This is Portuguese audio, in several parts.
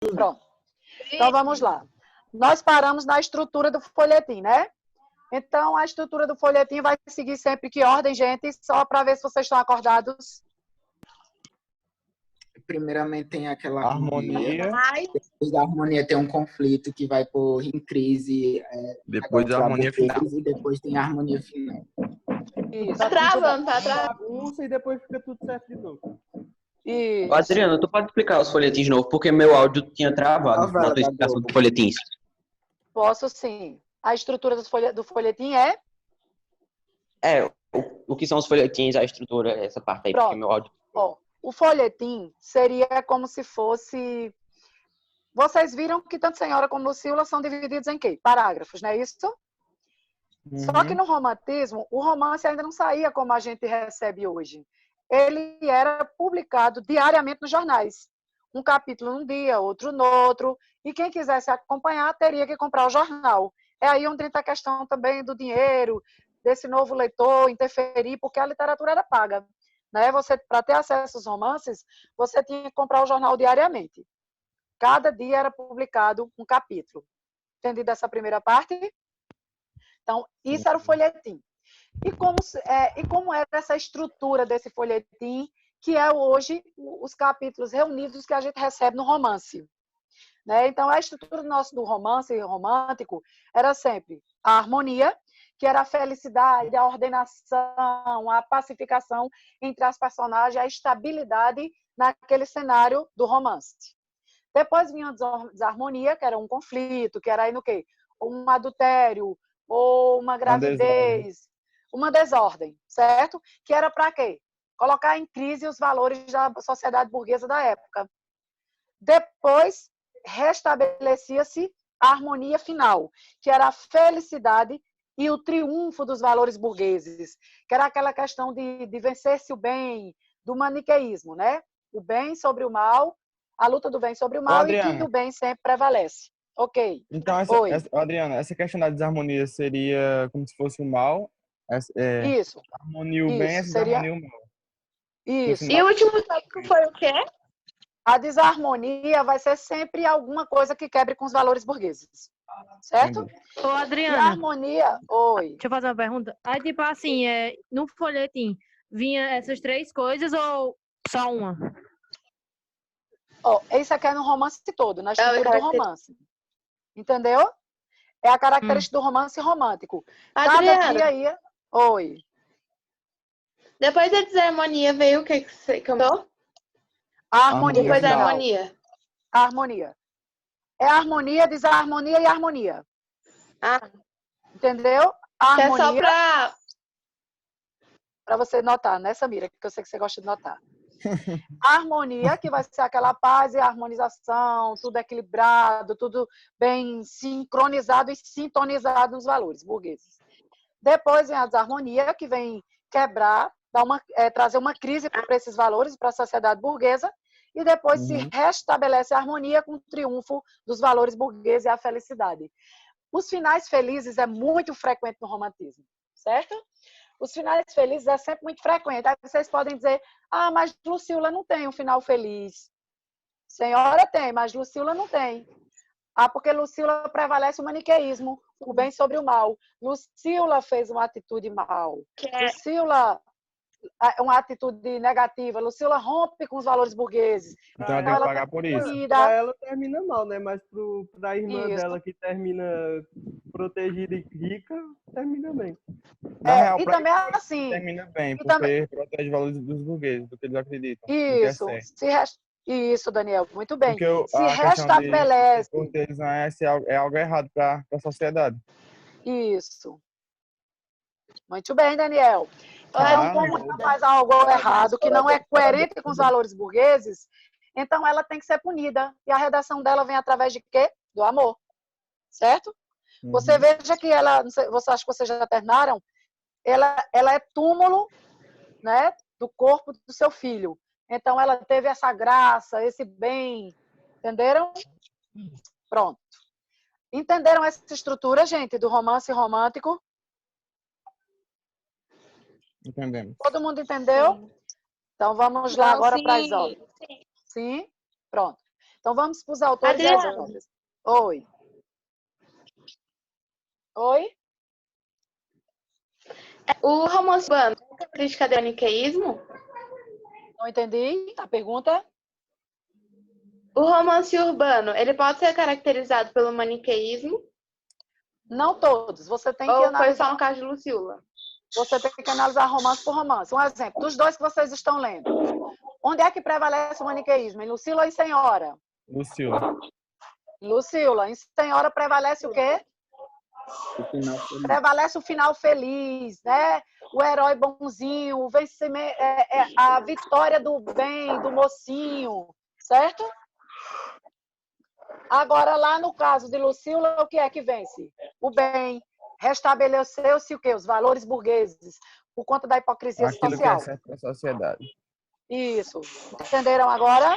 Pronto. Então, vamos lá. Nós paramos na estrutura do folhetim, né? Então, a estrutura do folhetim vai seguir sempre que ordem, gente? Só para ver se vocês estão acordados. Primeiramente tem aquela Harmonia. Depois da harmonia tem um conflito que vai pôr em crise. Depois da harmonia final. E depois tem a harmonia final. Isso. Tá travando, tá travando. Bagunça e depois fica tudo certo de novo. Isso. Ô, Adriano, tu pode explicar os folhetins de novo, porque meu áudio tinha travado Novela na tua da explicação Globo. dos folhetins. Posso sim. A estrutura do folhetim é? O que são os folhetins, a estrutura, essa parte aí, Pronto. porque meu áudio... Ó, o folhetim seria como se fosse... Vocês viram que tanto Senhora como Lucília são divididos em quê? Parágrafos, não é isso? Só que no romantismo, o romance ainda não saía como a gente recebe hoje. Ele era publicado diariamente nos jornais. Um capítulo num dia, outro no outro. E quem quisesse acompanhar teria que comprar o jornal. É aí onde entra a questão também do dinheiro, desse novo leitor interferir, porque a literatura era paga. Né? Você, para ter acesso aos romances, você tinha que comprar o jornal diariamente. Cada dia era publicado um capítulo. Entendido essa primeira parte? Então, isso era o folhetim. E como era essa estrutura desse folhetim, que é hoje os capítulos reunidos que a gente recebe no romance. Né? Então, a estrutura do romance romântico era sempre a harmonia, que era a felicidade, a ordenação, a pacificação entre as personagens, a estabilidade naquele cenário do romance. Depois vinha a desarmonia, que era um conflito, que era aí no quê? Um adultério, ou uma gravidez, uma desordem, certo? Que era para quê? Colocar em crise os valores da sociedade burguesa da época. Depois, restabelecia-se a harmonia final, que era a felicidade e o triunfo dos valores burgueses, que era aquela questão de vencer-se o bem, do maniqueísmo, né? O bem sobre o mal, a luta do bem sobre o mal, e que o bem sempre prevalece. Ok. Então, Adriana, essa questão da desarmonia seria como se fosse o mal? Isso. A harmonia e o bem, essa seria... desarmonia e o mal. Isso. E o último tópico foi o quê? A desarmonia vai ser sempre alguma coisa que quebre com os valores burgueses. Certo? Ô, Adriana. E a harmonia... Oi. Deixa eu fazer uma pergunta. Aí, tipo assim, no folhetim, vinha essas três coisas ou só uma? Isso aqui é no romance todo, na estrutura do romance. Entendeu? É a característica do romance romântico. Adriana, Cada dia ia... Oi. Depois da desarmonia veio o que você comentou? A harmonia. Depois da harmonia. A harmonia. É a harmonia, desarmonia e harmonia. Entendeu? A harmonia... É só para você notar, né, Samira? Que eu sei que você gosta de notar. A harmonia, que vai ser aquela paz e harmonização, tudo equilibrado, tudo bem sincronizado e sintonizado nos valores burgueses. Depois vem a desarmonia, que vem quebrar, trazer uma crise para esses valores, para a sociedade burguesa, e depois se restabelece a harmonia com o triunfo dos valores burgueses e a felicidade. Os finais felizes é muito frequente no romantismo, certo? Os finais felizes é sempre muito frequente. Aí vocês podem dizer, mas Lucília não tem um final feliz. Senhora tem, mas Lucília não tem. Porque Lucília prevalece o maniqueísmo, o bem sobre o mal. Lucília fez uma atitude mal. Lucília uma atitude negativa. Lucília rompe com os valores burgueses. Então ela tem que pagar por isso. Pra ela termina mal, né? Mas pra irmã dela que termina protegida e rica, termina bem. Na real, e também é assim. Termina bem, porque protege os valores dos burgueses, do que eles acreditam. Isso. Isso, Daniel, muito bem. Porque se restabelece. É algo errado para a sociedade. Isso. Muito bem, Daniel. Então, como ela faz algo errado, que não é coerente com os valores burgueses, então ela tem que ser punida. E a redação dela vem através de quê? Do amor. Certo? Você veja que ela, você acha que vocês já terminaram? Ela é túmulo, né, do corpo do seu filho. Então, ela teve essa graça, esse bem. Entenderam? Pronto. Entenderam essa estrutura, gente, do romance romântico? Entendemos. Todo mundo entendeu? Sim. Então, vamos lá agora para as obras. Sim? Pronto. Então, vamos para os autores e as Adriana. obras. Oi. Oi? O romance urbano é uma característica do maniqueísmo? Não entendi a pergunta? O romance urbano, ele pode ser caracterizado pelo maniqueísmo? Não todos. Você tem que Ou foi analisar. só no caso de Lucila? Você tem que analisar romance por romance. Um exemplo, dos dois que vocês estão lendo. Onde é que prevalece o maniqueísmo? Em Lucila ou em Senhora? Lucila. Lucila. Em Senhora prevalece o quê? O final feliz. Prevalece o final feliz, né? O herói bonzinho, o vencimento, a vitória do bem, do mocinho, certo? Agora, lá no caso de Lucila, o que é que vence? O bem. Restabeleceu-se o quê? Os valores burgueses, por conta da hipocrisia Aquilo que social. é certo para a sociedade. Isso. Entenderam agora?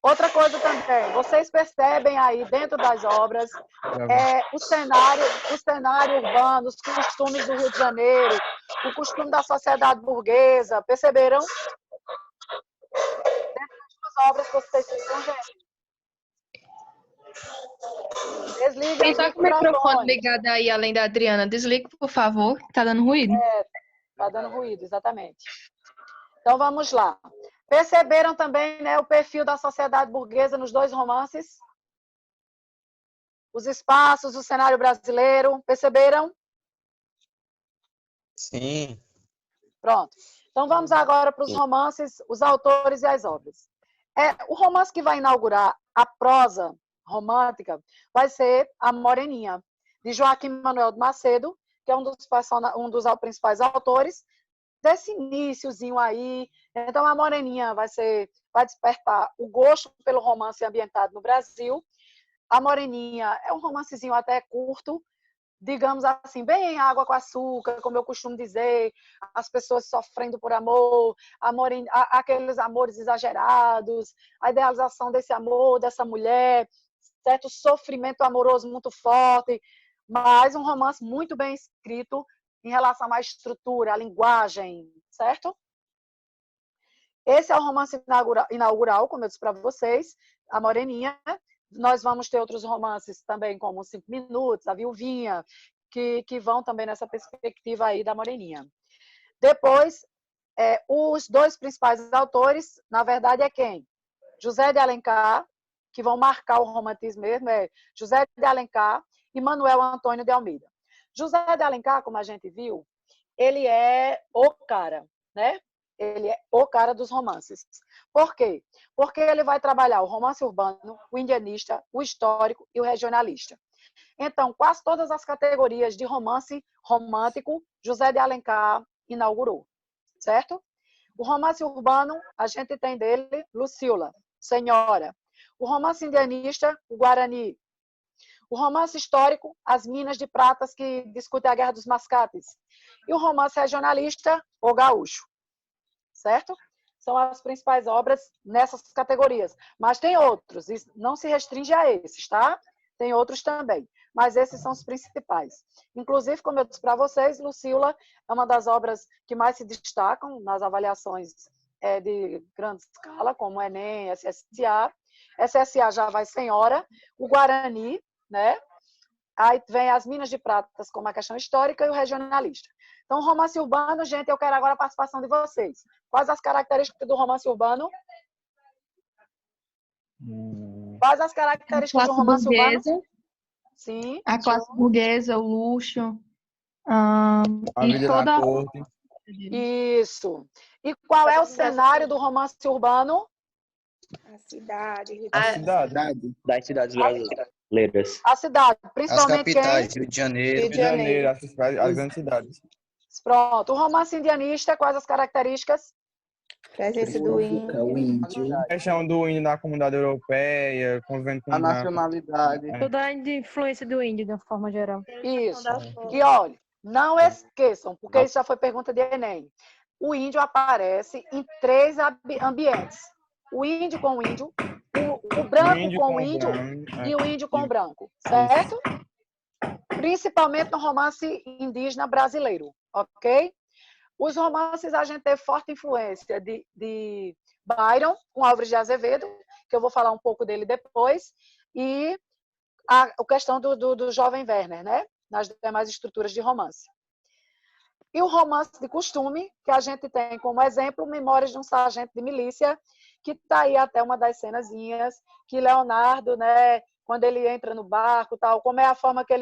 Outra coisa também, vocês percebem aí dentro das obras o cenário urbano, os costumes do Rio de Janeiro, o costume da sociedade burguesa, perceberam? Dentro das suas obras que vocês estão vendo. Desliguem Quem os tá com o microfone microfones. ligado aí, além da Adriana, desliga, por favor, que tá dando ruído. Está dando ruído, exatamente. Então, vamos lá. Perceberam também, né, o perfil da sociedade burguesa nos dois romances? Os espaços, o cenário brasileiro, perceberam? Sim. Pronto. Então, vamos agora para os romances, os autores e as obras. O romance que vai inaugurar a prosa romântica vai ser A Moreninha, de Joaquim Manuel de Macedo, que é um dos principais autores desse iniciozinho aí. Então, A Moreninha vai despertar o gosto pelo romance ambientado no Brasil. A Moreninha é um romancezinho até curto, digamos assim, bem água com açúcar, como eu costumo dizer, as pessoas sofrendo por amor, aqueles amores exagerados, a idealização desse amor, dessa mulher, certo sofrimento amoroso muito forte, mas um romance muito bem escrito em relação à estrutura, à linguagem, certo? Esse é o romance inaugural, como eu disse para vocês, A Moreninha. Nós vamos ter outros romances também, como 5 Minutos, A Viuvinha, que vão também nessa perspectiva aí da Moreninha. Depois, os dois principais autores, na verdade, é quem? José de Alencar, que vão marcar o romantismo mesmo, José de Alencar e Manuel Antônio de Almeida. José de Alencar, como a gente viu, ele é o cara, né? Ele é o cara dos romances. Por quê? Porque ele vai trabalhar o romance urbano, o indianista, o histórico e o regionalista. Então, quase todas as categorias de romance romântico, José de Alencar inaugurou, certo? O romance urbano, a gente tem dele Lucila, Senhora. O romance indianista, o Guarani. O romance histórico, As Minas de Pratas, que discute a Guerra dos Mascates. E o romance regionalista, O Gaúcho. Certo? São as principais obras nessas categorias. Mas tem outros, isso não se restringe a esses, tá? Tem outros também, mas esses são os principais. Inclusive, como eu disse para vocês, Lucila é uma das obras que mais se destacam nas avaliações de grande escala, como o Enem, SSA. SSA já vai Senhora, o Guarani, né? Aí vem As Minas de Pratas como a questão histórica e o regionalista. Então, romance urbano, gente, eu quero agora a participação de vocês. Quais as características do romance urbano? Quais as características do romance urbano? Sim. A classe burguesa, o luxo. A E vida toda na corte. Isso. E qual é o cenário do romance urbano? A cidade. A cidade. Das cidades brasileiras. A cidade, As principalmente capitais, quem? Rio de Janeiro. Rio de Janeiro, as grandes cidades. Pronto. O romance indianista, quais as características? Presença do índio. A questão do índio na comunidade europeia, convivendo com A nacionalidade. Toda a influência do índio, de uma forma geral. Isso. E olha, não esqueçam, porque isso já foi pergunta de Enem. O índio aparece em 3 ambientes. O índio com o índio, o branco com o índio e o índio com o branco, certo? Principalmente no romance indígena brasileiro, ok? Os romances, a gente teve forte influência de Byron, com Álvares de Azevedo, que eu vou falar um pouco dele depois, e a questão do jovem Werner, né? Nas demais estruturas de romance. E o romance de costume, que a gente tem como exemplo, Memórias de um Sargento de Milícia, que está aí até uma das cenazinhas, que Leonardo, né, quando ele entra no barco, tal, como é a forma que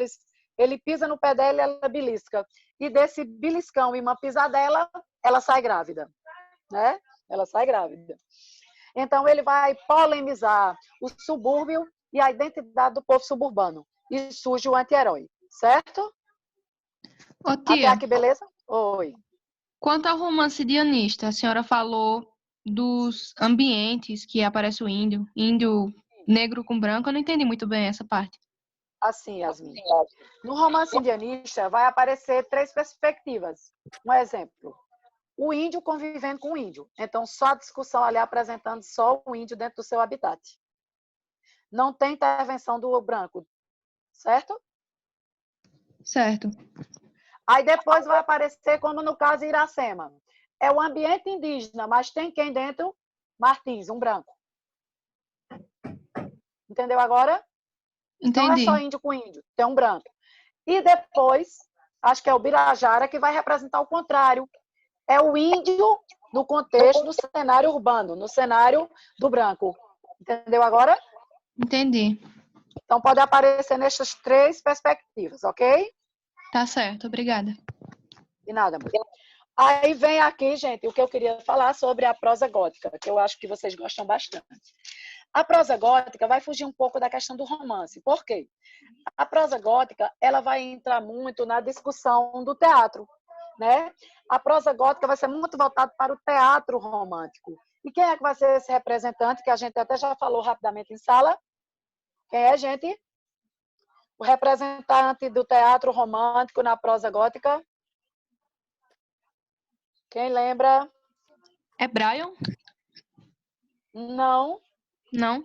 ele pisa no pé dela e ela belisca. E desse beliscão e uma pisadela, ela sai grávida, né? Ela sai grávida. Então, ele vai polemizar o subúrbio e a identidade do povo suburbano. E surge o anti-herói, certo? Ô, Até tia, aqui, beleza? Oi. quanto ao romance de Anista, a senhora falou dos ambientes que aparece o índio negro com branco. Eu não entendi muito bem essa parte. Assim, Yasmin. No romance indianista, vai aparecer 3 perspectivas. Um exemplo. O índio convivendo com o índio. Então, só a discussão ali apresentando só o índio dentro do seu habitat. Não tem intervenção do branco, certo? Certo. Aí depois vai aparecer, como no caso Iracema. É o ambiente indígena, mas tem quem dentro? Martins, um branco. Entendeu agora? Não é só Entendi. índio com índio, tem um branco. E depois, acho que é o Birajara que vai representar o contrário. É o índio no contexto do cenário urbano, no cenário do branco. Entendeu agora? Entendi. Então, pode aparecer nessas 3 perspectivas, ok? Tá certo, obrigada. De nada, amor. Aí vem aqui, gente, o que eu queria falar sobre a prosa gótica, que eu acho que vocês gostam bastante. A prosa gótica vai fugir um pouco da questão do romance. Por quê? A prosa gótica, ela vai entrar muito na discussão do teatro, né? A prosa gótica vai ser muito voltada para o teatro romântico. E quem é que vai ser esse representante, que a gente até já falou rapidamente em sala? Quem é, gente? O representante do teatro romântico na prosa gótica? Quem lembra? É Brian? Não. Não?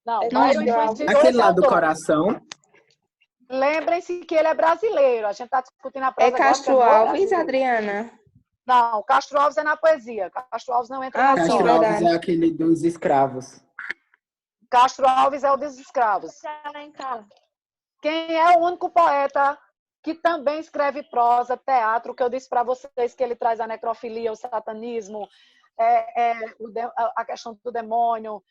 Não, É Byron Castro influenciou Aquele esse lá do autor. coração. Lembrem-se que ele é brasileiro. A gente está discutindo a É prosa gótica Castro do Alves, Brasil. Adriana? Não, Castro Alves é na poesia. Castro Alves não entra Ah, na sim, Castro prosa. Alves verdade. é aquele dos escravos. Castro Alves é o dos escravos. Quem é o único poeta que também escreve prosa, teatro, que eu disse para vocês que ele traz a necrofilia, o satanismo, a questão do demônio,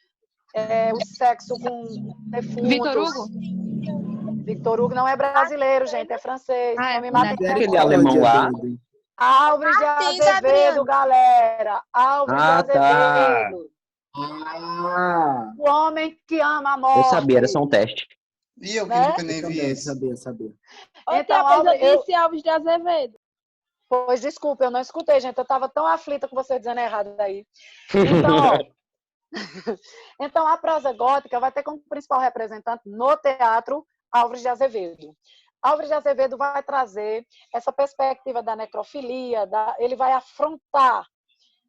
o sexo com defuntos. Vitor Hugo? Victor Hugo não é brasileiro, gente, é francês. Ah, Não é me matem com Aquele memória. alemão lá. doido. Álvares de Azevedo, galera. Álvares de Ah, tá. Azevedo. Ah, O homem que ama a morte. Eu sabia, era só um teste. E eu que Né? nunca nem eu vi também esse. sabia. Então, Mas eu Álvares, disse Alves de Azevedo. Pois desculpa, eu não escutei, gente. Eu estava tão aflita com você dizendo errado daí. Então, ó. Então, a prosa gótica vai ter como principal representante no teatro Álvares de Azevedo. Álvares de Azevedo vai trazer essa perspectiva da necrofilia, ele vai afrontar,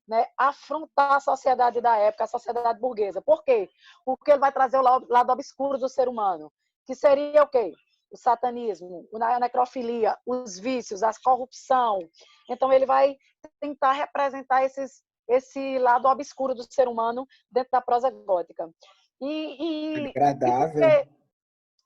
né, afrontar a sociedade da época, a sociedade burguesa. Por quê? Porque ele vai trazer o lado obscuro do ser humano, que seria o quê? O satanismo, a necrofilia, os vícios, a corrupção. Então, ele vai tentar representar esse lado obscuro do ser humano dentro da prosa gótica. Agradável.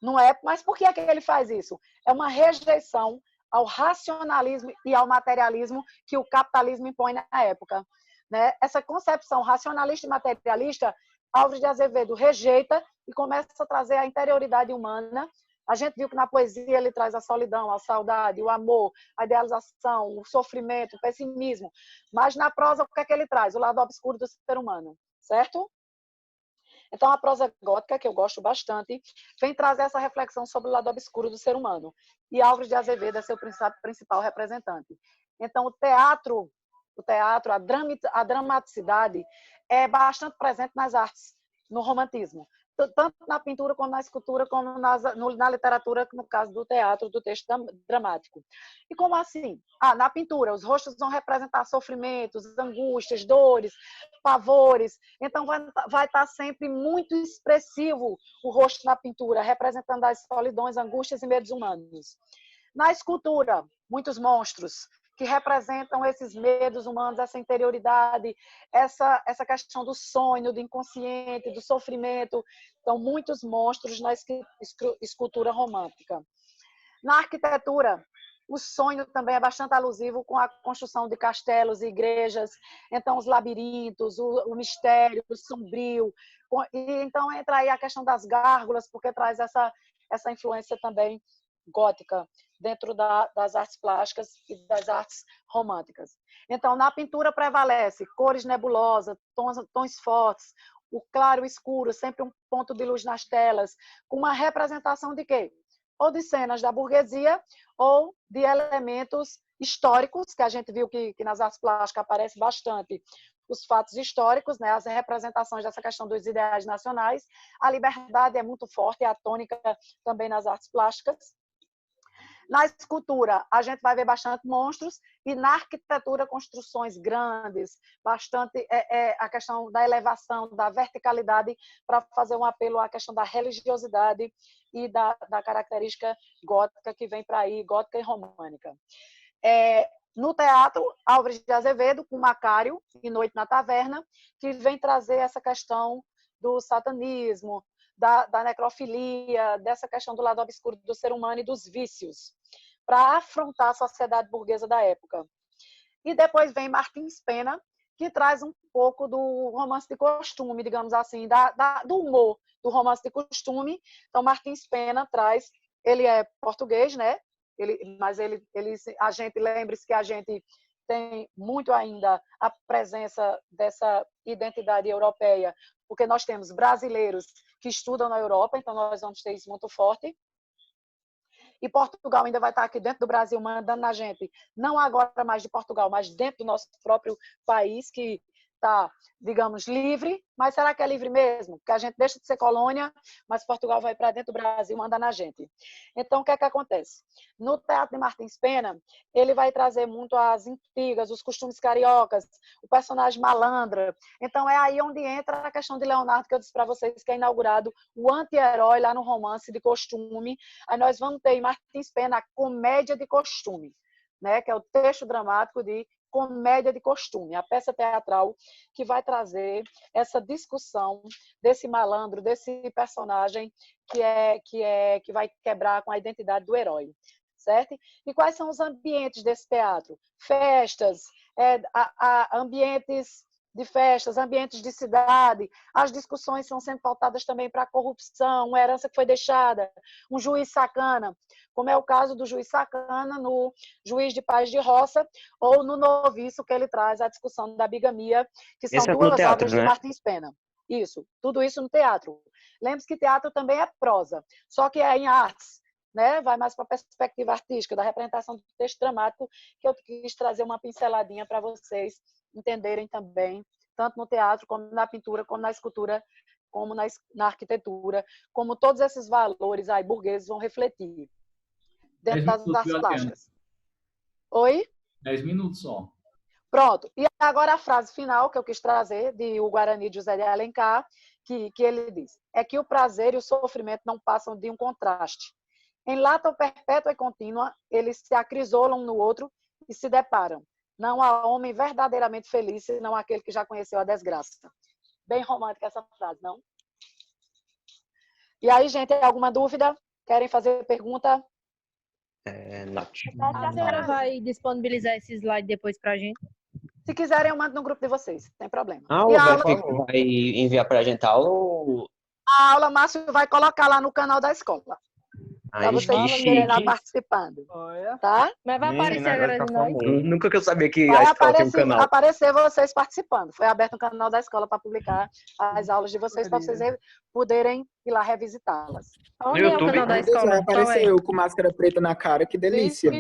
Não é? Mas por que é que ele faz isso? É uma rejeição ao racionalismo e ao materialismo que o capitalismo impõe na época. Né? Essa concepção racionalista e materialista, Álvares de Azevedo rejeita e começa a trazer a interioridade humana. A gente viu que na poesia ele traz a solidão, a saudade, o amor, a idealização, o sofrimento, o pessimismo. Mas na prosa, o que é que ele traz? O lado obscuro do ser humano, certo? Então, a prosa gótica, que eu gosto bastante, vem trazer essa reflexão sobre o lado obscuro do ser humano. E Álvares de Azevedo é seu principal representante. Então, o teatro, a dramaticidade é bastante presente nas artes, no romantismo. Tanto na pintura, como na escultura, como na literatura, no caso do teatro, do texto dramático. E como assim? Na pintura, os rostos vão representar sofrimentos, angústias, dores, pavores. Então, vai estar sempre muito expressivo o rosto na pintura, representando as solidões, angústias e medos humanos. Na escultura, muitos monstros que representam esses medos humanos, essa interioridade, essa questão do sonho, do inconsciente, do sofrimento. Então, muitos monstros na escultura romântica. Na arquitetura, o sonho também é bastante alusivo com a construção de castelos e igrejas, então os labirintos, o mistério, o sombrio. E então entra aí a questão das gárgulas, porque traz essa influência também gótica dentro das artes plásticas e das artes românticas. Então, na pintura prevalece cores nebulosas, tons fortes, o claro e o escuro, sempre um ponto de luz nas telas, com uma representação de quê? Ou de cenas da burguesia, ou de elementos históricos, que a gente viu que nas artes plásticas aparece bastante os fatos históricos, né, as representações dessa questão dos ideais nacionais. A liberdade é muito forte, é a tônica também nas artes plásticas. Na escultura, a gente vai ver bastante monstros, e na arquitetura, construções grandes, bastante a questão da elevação, da verticalidade, para fazer um apelo à questão da religiosidade e da característica gótica que vem para aí, gótica e românica. No teatro, Álvares de Azevedo, com Macário e Noite na Taverna, que vem trazer essa questão do satanismo, da necrofilia, dessa questão do lado obscuro do ser humano e dos vícios, para afrontar a sociedade burguesa da época. E depois vem Martins Pena, que traz um pouco do romance de costume, digamos assim, do humor do romance de costume. Então, Martins Pena traz, ele é português, né? A gente, lembre-se que a gente tem muito ainda a presença dessa identidade europeia, porque nós temos brasileiros que estudam na Europa, então nós vamos ter isso muito forte. E Portugal ainda vai estar aqui dentro do Brasil mandando na gente, não agora mais de Portugal, mas dentro do nosso próprio país, que está, digamos, livre. Mas será que é livre mesmo? Porque a gente deixa de ser colônia, mas Portugal vai para dentro do Brasil, manda na gente. Então, o que é que acontece? No Teatro de Martins Pena, ele vai trazer muito as intrigas, os costumes cariocas, o personagem malandra. Então, é aí onde entra a questão de Leonardo, que eu disse para vocês que é inaugurado o anti-herói lá no romance de costume. Aí nós vamos ter em Martins Pena a comédia de costume, né? Que é o texto dramático de comédia de costume, a peça teatral que vai trazer essa discussão desse malandro, desse personagem que vai quebrar com a identidade do herói, certo? E quais são os ambientes desse teatro? Festas, ambientes de festas, ambientes de cidade. As discussões são sempre pautadas também para a corrupção, uma herança que foi deixada, um juiz sacana, como é o caso do juiz sacana no Juiz de Paz de Roça, ou no Noviço, que ele traz a discussão da bigamia, que são duas obras de Martins Pena. Isso, tudo isso no teatro. Lembre-se que teatro também é prosa, só que é em artes, né? Vai mais para a perspectiva artística, da representação do texto dramático, que eu quis trazer uma pinceladinha para vocês entenderem também, tanto no teatro, como na pintura, como na escultura, como na arquitetura, como todos esses valores aí burgueses vão refletir dentro das artes plásticas. Oi? 10 minutos só. Pronto. E agora a frase final que eu quis trazer, de O Guarani de José de Alencar, que ele diz: é que o prazer e o sofrimento não passam de um contraste. Em lata perpétua e contínua, eles se acrisolam um no outro e se deparam. Não há homem verdadeiramente feliz, senão aquele que já conheceu a desgraça. Bem romântica essa frase, não? E aí, gente, alguma dúvida? Querem fazer pergunta? Nath. A senhora vai disponibilizar esse slide depois pra gente? Se quiserem, eu mando no grupo de vocês, sem problema. E a aula... vai enviar pra gente a aula ou... A aula, Márcio vai colocar lá no canal da escola. Para vocês verem lá participando. Tá? Mas vai aparecer agora de nós. Nunca que eu sabia que a escola tem um canal. Vai aparecer vocês participando. Foi aberto um canal da escola para publicar as aulas de vocês, para vocês poderem ir lá revisitá-las. Onde é o canal da escola? Vai aparecer eu com máscara preta na cara, que delícia.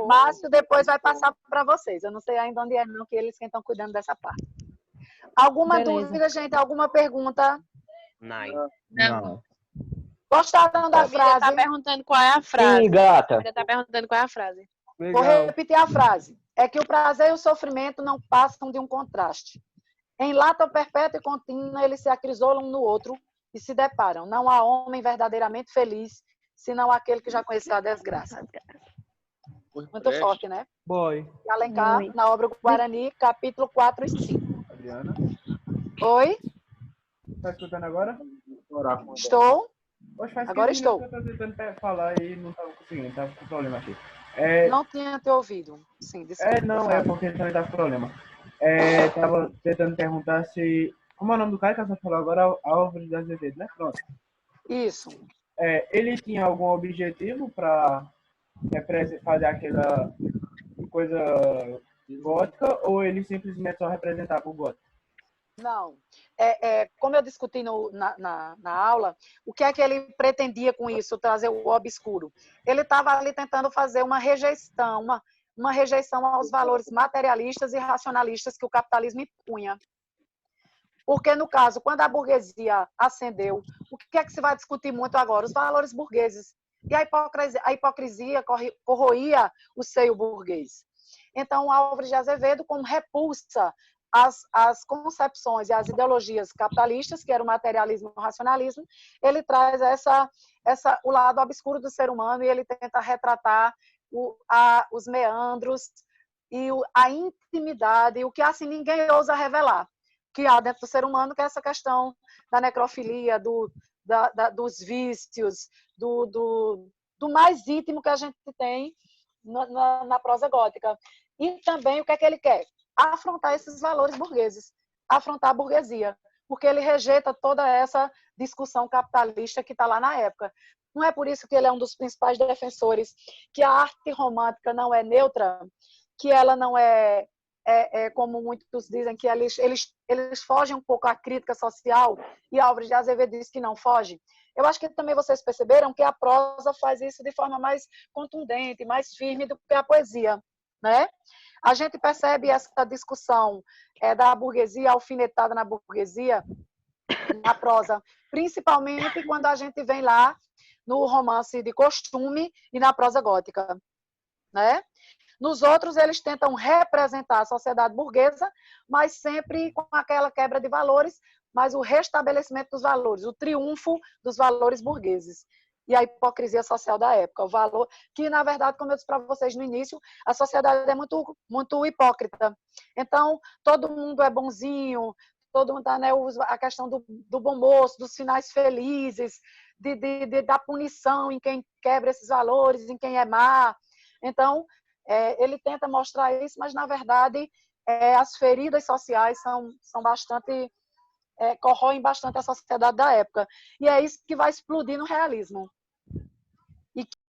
Márcio depois vai passar para vocês. Eu não sei ainda onde é, não, que eles quem estão cuidando dessa parte. Alguma dúvida, gente? Alguma pergunta? Não. Gostaram da frase? Tá perguntando qual é a frase. Sim, gata. Tá perguntando qual é a frase. Vou repetir a frase. É que o prazer e o sofrimento não passam de um contraste. Em lata perpétua e contínua, eles se acrisolam um no outro e se deparam. Não há homem verdadeiramente feliz, senão aquele que já conheceu a desgraça. Muito forte, né? Boy. E Alencar, Muito. na obra Guarani, capítulo 4 e 5. Adriana, Oi? tá escutando agora? Estou? Hoje faz Agora 15 minutos estou. que eu tô tentando falar e não tava conseguindo, tava com problema aqui. Não tinha te ouvido. Sim, desculpa. Não, é porque também tava com problema. Tava tentando perguntar se... Como é o nome do cara que você falou agora? Álvares de Azevedo, né? Pronto. Isso. Ele tinha algum objetivo para fazer aquela coisa gótica ou ele simplesmente só representava o gótico? Não. Como eu discuti na aula, o que é que ele pretendia com isso, trazer o obscuro? Ele estava ali tentando fazer uma rejeição aos valores materialistas e racionalistas que o capitalismo impunha. Porque, no caso, quando a burguesia ascendeu, o que é que se vai discutir muito agora? Os valores burgueses. E a hipocrisia corroía o seio burguês. Então, Álvares de Azevedo, como repulsa as concepções e as ideologias capitalistas, que era o materialismo e o racionalismo, ele traz o lado obscuro do ser humano e ele tenta retratar os meandros e a intimidade, o que assim ninguém ousa revelar, que há dentro do ser humano, que é essa questão da necrofilia, dos vícios, do mais íntimo que a gente tem na prosa gótica. E também o que é que ele quer? Afrontar esses valores burgueses, afrontar a burguesia, porque ele rejeita toda essa discussão capitalista que está lá na época. Não é por isso que ele é um dos principais defensores que a arte romântica não é neutra, que ela não é como muitos dizem, que eles fogem um pouco à crítica social, e Álvares de Azevedo diz que não foge. Eu acho que também vocês perceberam que a prosa faz isso de forma mais contundente, mais firme do que a poesia, né? A gente percebe essa discussão da burguesia, alfinetada na burguesia, na prosa, principalmente quando a gente vem lá no romance de costume e na prosa gótica, né? Nos outros, eles tentam representar a sociedade burguesa, mas sempre com aquela quebra de valores, mas o restabelecimento dos valores, o triunfo dos valores burgueses. E a hipocrisia social da época, o valor que, na verdade, como eu disse para vocês no início, a sociedade é muito, muito hipócrita. Então, todo mundo é bonzinho, todo mundo tá, né, a questão do bom moço, dos finais felizes, da punição em quem quebra esses valores, em quem é má. Então, ele tenta mostrar isso, mas, na verdade, as feridas sociais são bastante... corroem bastante a sociedade da época. E é isso que vai explodir no realismo.